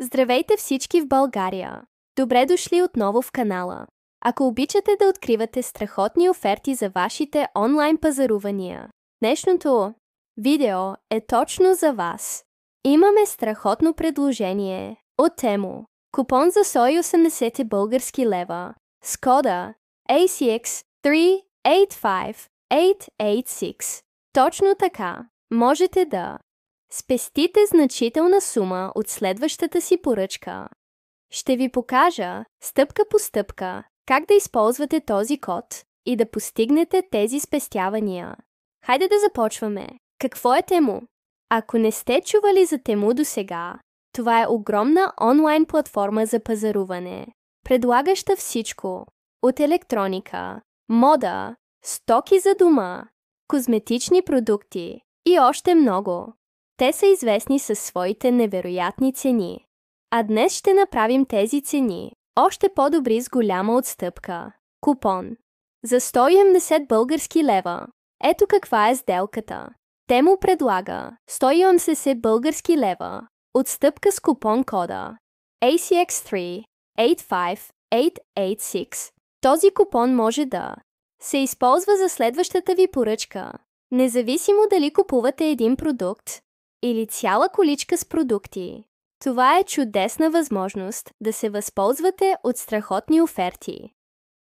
Здравейте всички в България! Добре дошли отново в канала. Ако обичате да откривате страхотни оферти за вашите онлайн пазарувания, днешното видео е точно за вас. Имаме страхотно предложение от Тему. Купон за 180 български лева с кода ACX385886. Точно така, можете да спестите значителна сума от следващата си поръчка. Ще ви покажа стъпка по стъпка как да използвате този код и да постигнете тези спестявания. Хайде да започваме. Какво е Тему? Ако не сте чували за Тему досега, това е огромна онлайн платформа за пазаруване, предлагаща всичко от електроника, мода, стоки за дома, козметични продукти и още много. Те са известни със своите невероятни цени. А днес ще направим тези цени още по-добри с голяма отстъпка. Купон за 180 български лева. Ето каква е сделката. Тему предлага 180 български лева. Отстъпка с купон кода ACX385886. Този купон може да се използва за следващата ви поръчка, независимо дали купувате един продукт или цяла количка с продукти. Това е чудесна възможност да се възползвате от страхотни оферти.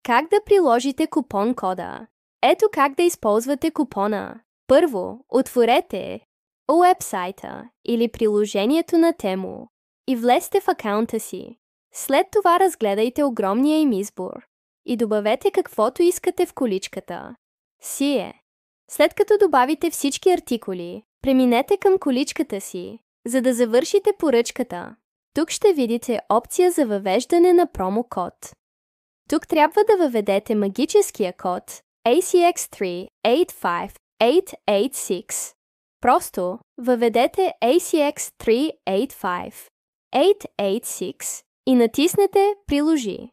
Как да приложите купон кода? Ето как да използвате купона. Първо, отворете уебсайта или приложението на Тему и влезте в акаунта си. След това разгледайте огромния им избор и добавете каквото искате в количката. След като добавите всички артикули, преминете към количката си, за да завършите поръчката. Тук ще видите опция за въвеждане на промокод. Тук трябва да въведете магическия код ACX385886. Просто въведете ACX385886 и натиснете Приложи.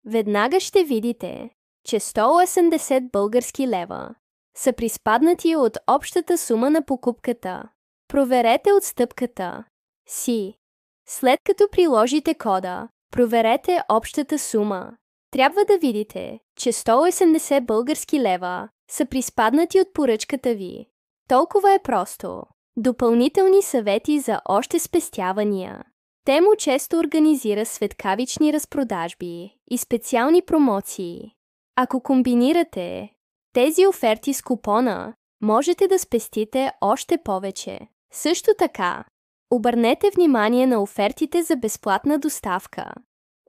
Веднага ще видите, че 180 български лева са приспаднати от общата сума на покупката. Проверете отстъпката си. След като приложите кода, проверете общата сума. Трябва да видите, че 180 български лева са приспаднати от поръчката ви. Толкова е просто. Допълнителни съвети за още спестявания. Тему често организира светкавични разпродажби и специални промоции. Ако комбинирате тези оферти с купона, можете да спестите още повече. Също така, обърнете внимание на офертите за безплатна доставка,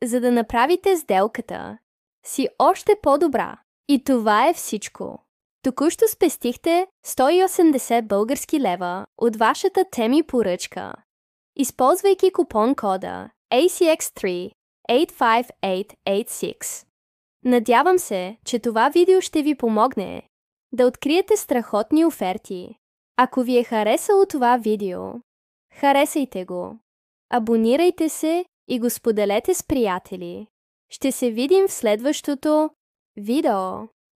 за да направите сделката си още по-добра. И това е всичко. Току-що спестихте 180 български лева от вашата Теми поръчка, използвайки купон кода ACX385886. Надявам се, че това видео ще ви помогне да откриете страхотни оферти. Ако ви е харесало това видео, харесайте го, абонирайте се и го споделете с приятели. Ще се видим в следващото видео.